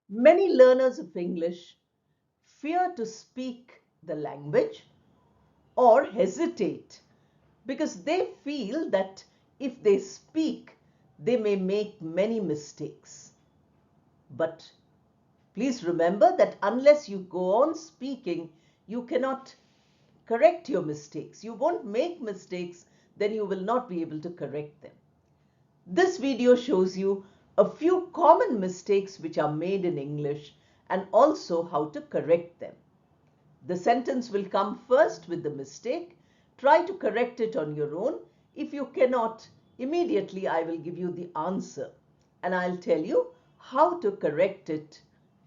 Many learners of English fear to speak the language or hesitate because they feel that if they speak, they may make many mistakes. But please remember that unless you go on speaking, you cannot correct your mistakes. You won't make mistakes, then you will not be able to correct them. This video shows you a few common mistakes which are made in English and also how to correct them. The sentence will come first with the mistake. Try to correct it on your own. If you cannot, immediately I will give you the answer and I'll tell you how to correct it,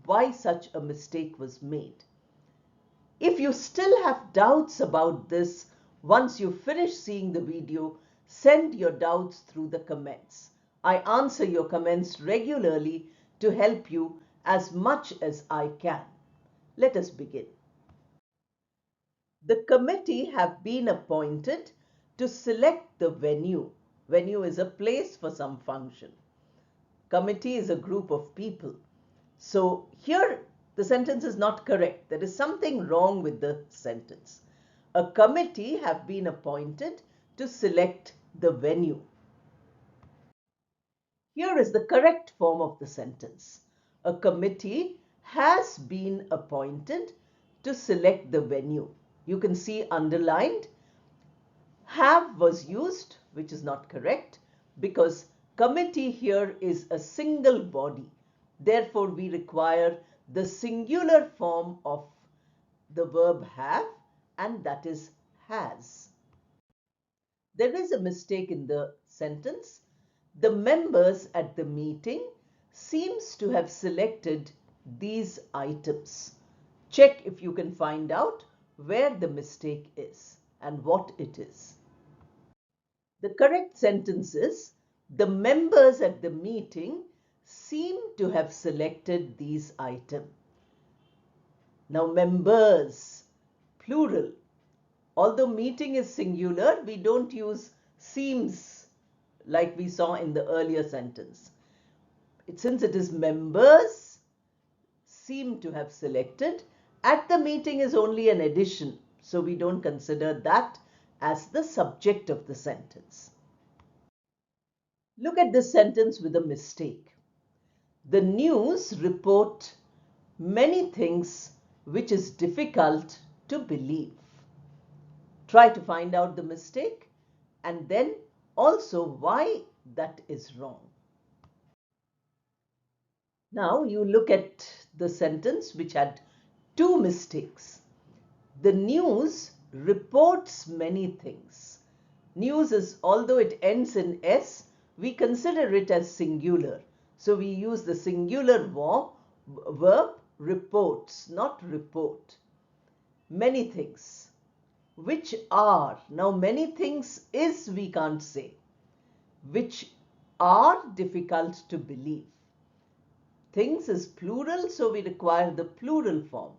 why such a mistake was made. If you still have doubts about this, once you finish seeing the video, send your doubts through the comments. I answer your comments regularly to help you as much as I can. Let us begin. The committee have been appointed to select the venue. Venue is a place for some function. Committee is a group of people. So here the sentence is not correct. There is something wrong with the sentence. A committee have been appointed to select the venue. Here is the correct form of the sentence. A committee has been appointed to select the venue. You can see underlined. Have was used, which is not correct because committee here is a single body. Therefore, we require the singular form of the verb have, and that is has. There is a mistake in the sentence. The members at the meeting seems to have selected these items. Check if you can find out where the mistake is and what it is. The correct sentence is, the members at the meeting seem to have selected these items. Now, members, plural. Although meeting is singular, we don't use seems like we saw in the earlier sentence. Since it is members seem to have selected, at the meeting is only an addition, so we don't consider that as the subject of the sentence. Look at this sentence with a mistake. The news report many things which is difficult to believe. Try to find out the mistake and then also why that is wrong. Now you look at the sentence which had two mistakes. The news reports many things. News is, although it ends in S, we consider it as singular. So we use the singular verb reports, not report. Many things. Which are, now many things is we can't say. Which are difficult to believe. Things is plural, so we require the plural form.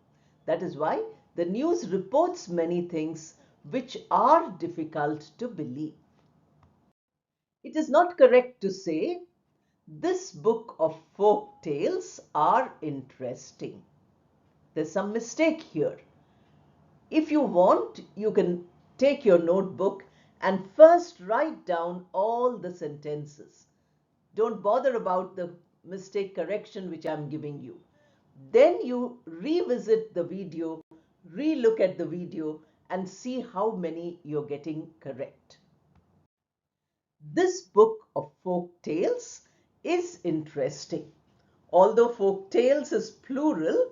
That is why the news reports many things which are difficult to believe. It is not correct to say, this book of folk tales are interesting. There's some mistake here. If you want, you can take your notebook and first write down all the sentences. Don't bother about the mistake correction which I'm giving you. Then you revisit the video, re-look at the video and see how many you're getting correct. This book of folk tales is interesting. Although folk tales is plural,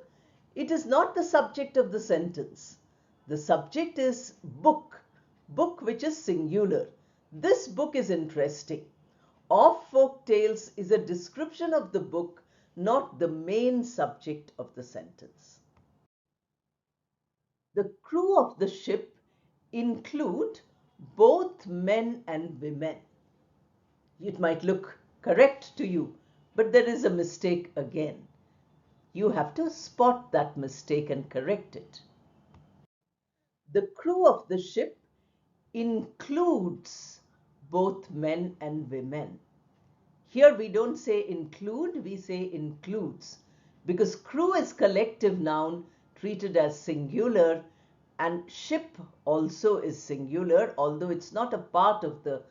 it is not the subject of the sentence. The subject is book, book which is singular. This book is interesting. Of folk tales is a description of the book, not the main subject of the sentence. The crew of the ship include both men and women. It might look correct to you, but there is a mistake again. You have to spot that mistake and correct it. The crew of the ship includes both men and women. Here we don't say include, we say includes, because crew is collective noun treated as singular, and ship also is singular, although it's not a part of the,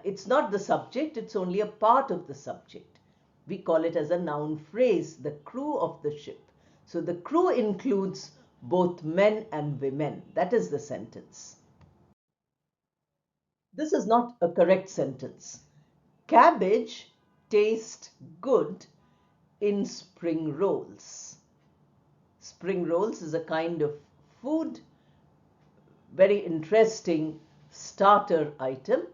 it's not the subject, it's only a part of the subject. We call it as a noun phrase, the crew of the ship. So the crew includes both men and women. That is the sentence. This is not a correct sentence. Cabbage tastes good in spring rolls. Spring rolls is a kind of food, very interesting starter item,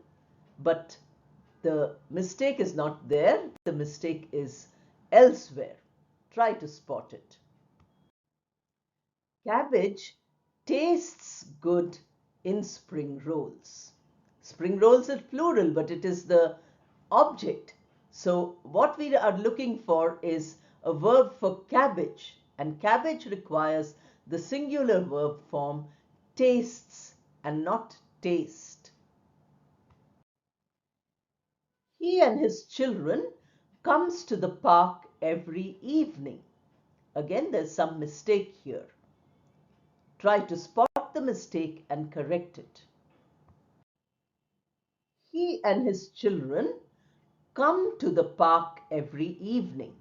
but the mistake is not there. The mistake is elsewhere. Try to spot it. Cabbage tastes good in spring rolls. Spring rolls is plural, but it is the object. So what we are looking for is a verb for cabbage, and cabbage requires the singular verb form tastes and not taste. He and his children comes to the park every evening. Again, there's some mistake here. Try to spot the mistake and correct it. He and his children come to the park every evening.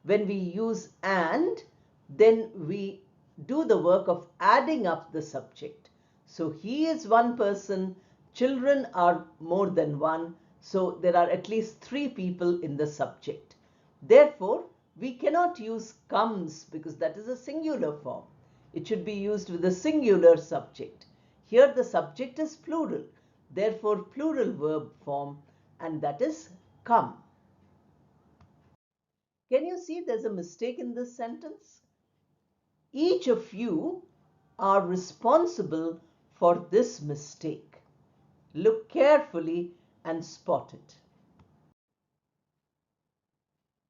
When we use and, then we do the work of adding up the subject. So he is one person, children are more than one, so there are at least three people in the subject. Therefore, we cannot use comes because that is a singular form. It should be used with a singular subject. Here the subject is plural, therefore plural verb form, and that is come. Can you see there's a mistake in this sentence? Each of you are responsible for this mistake. Look carefully and spot it.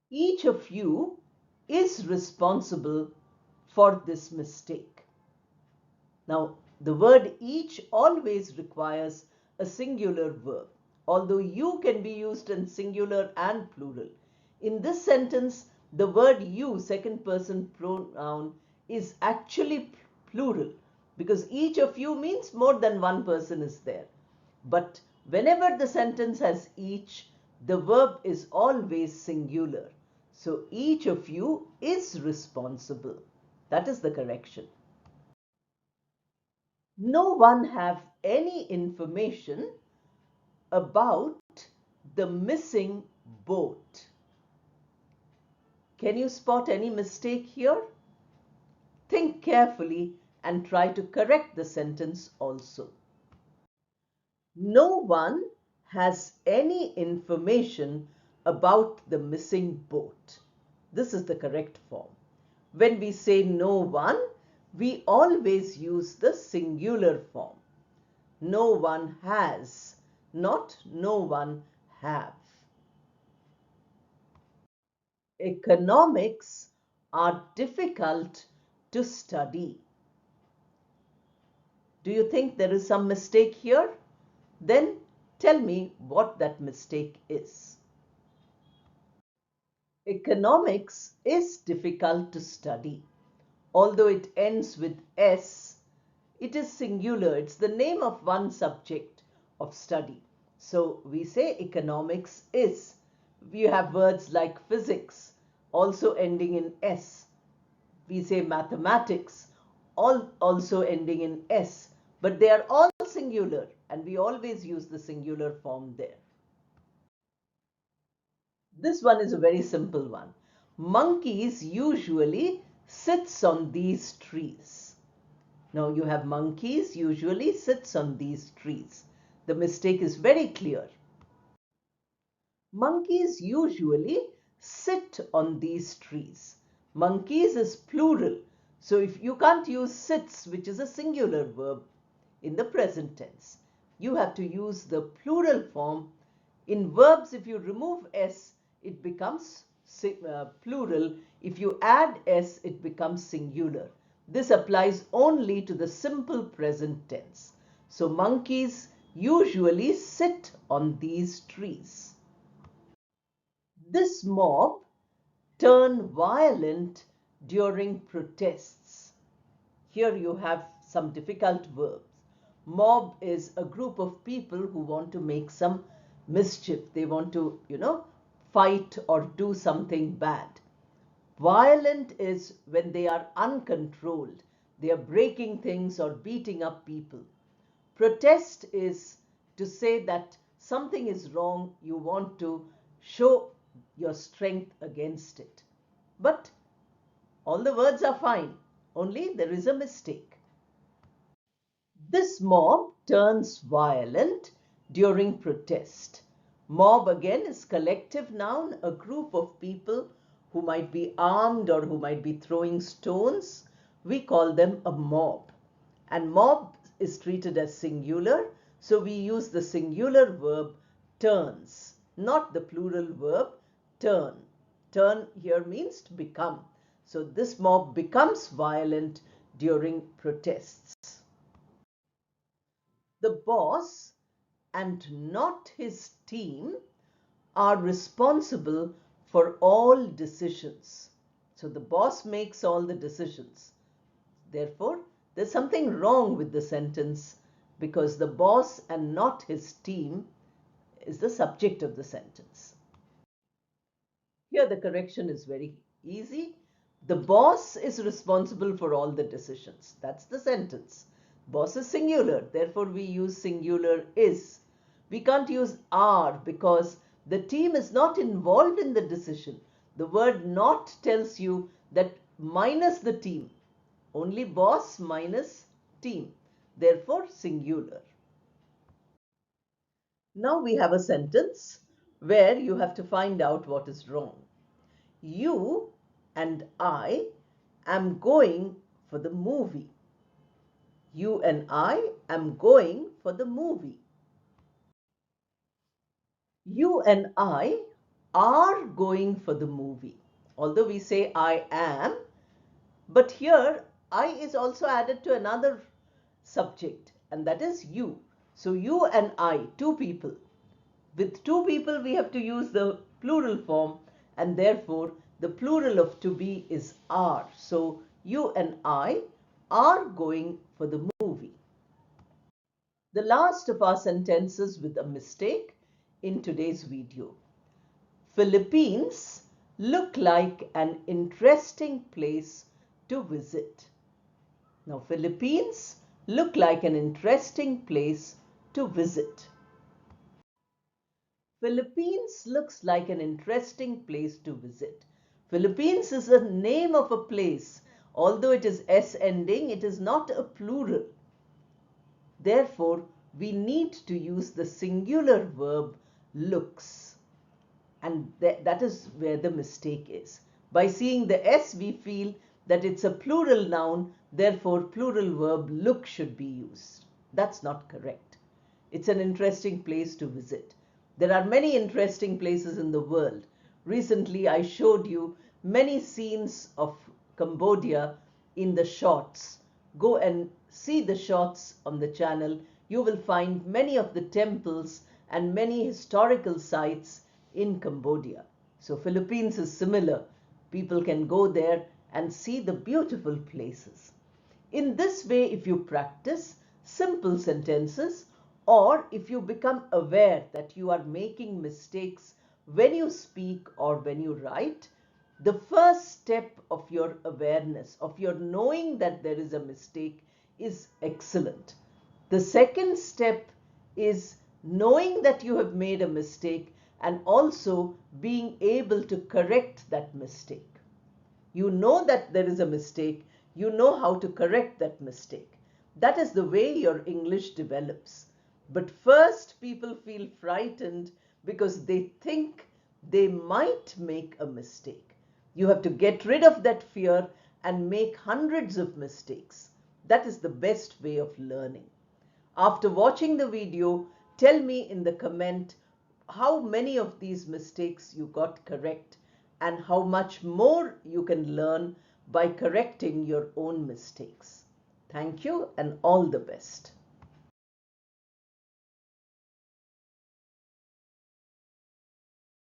Each of you is responsible for this mistake. Now, the word each always requires a singular verb, although you can be used in singular and plural. In this sentence, the word you, second person pronoun, is actually plural because each of you means more than one person is there. But whenever the sentence has each, the verb is always singular. So each of you is responsible. That is the correction. No one have any information about the missing boat. Can you spot any mistake here? Think carefully and try to correct the sentence also. No one has any information about the missing boat. This is the correct form. When we say no one, we always use the singular form. No one has, not no one have. Economics are difficult to study. Do you think there is some mistake here? Then tell me what that mistake is. Economics is difficult to study. Although it ends with S, it is singular. It's the name of one subject of study. So we say economics is. We have words like physics, also ending in S. We say mathematics, also ending in S. But they are all singular, and we always use the singular form there. This one is a very simple one. Monkeys usually sits on these trees. Now you have monkeys usually sits on these trees. The mistake is very clear. Monkeys usually sit on these trees. Monkeys is plural. So if you can't use sits, which is a singular verb, in the present tense, you have to use the plural form. In verbs, if you remove S, it becomes plural. If you add S, it becomes singular. This applies only to the simple present tense. So monkeys usually sit on these trees. This mob turn violent during protests. Here you have some difficult verbs. Mob is a group of people who want to make some mischief. They want to, fight or do something bad. Violent is when they are uncontrolled. They are breaking things or beating up people. Protest is to say that something is wrong, you want to show your strength against it. But all the words are fine, only there is a mistake. This mob turns violent during protest. Mob again is collective noun, a group of people who might be armed or who might be throwing stones. We call them a mob. And mob is treated as singular, so we use the singular verb turns, not the plural verb turn. Turn here means to become. So this mob becomes violent during protests. The boss and not his team are responsible for all decisions. So the boss makes all the decisions. Therefore, there's something wrong with the sentence because the boss and not his team is the subject of the sentence. Here the correction is very easy. The boss is responsible for all the decisions. That's the sentence. Boss is singular, therefore we use singular is. We can't use are because the team is not involved in the decision. The word not tells you that minus the team. Only boss minus team. Therefore singular. Now we have a sentence where you have to find out what is wrong. You and I am going for the movie. You and I am going for the movie. You and I are going for the movie. Although we say I am, but here I is also added to another subject, and that is you. So you and I, two people. With two people we have to use the plural form, and therefore the plural of to be is are. So you and I are going for the movie. The last of our sentences with a mistake in today's video. Philippines look like an interesting place to visit. Now, Philippines look like an interesting place to visit. Philippines looks like an interesting place to visit. Philippines is the name of a place. Although it is S ending, it is not a plural. Therefore, we need to use the singular verb looks. And that is where the mistake is. By seeing the S, we feel that it's a plural noun, therefore plural verb look should be used. That's not correct. It's an interesting place to visit. There are many interesting places in the world. Recently, I showed you many scenes of Cambodia in the shorts. Go and see the shorts on the channel. You will find many of the temples and many historical sites in Cambodia. So Philippines is similar. People can go there and see the beautiful places. In this way, if you practice simple sentences, or if you become aware that you are making mistakes when you speak or when you write, the first step of your awareness, of your knowing that there is a mistake, is excellent. The second step is knowing that you have made a mistake and also being able to correct that mistake. You know that there is a mistake, you know how to correct that mistake. That is the way your English develops. But first, people feel frightened because they think they might make a mistake. You have to get rid of that fear and make hundreds of mistakes. That is the best way of learning. After watching the video, tell me in the comment how many of these mistakes you got correct and how much more you can learn by correcting your own mistakes. Thank you and all the best.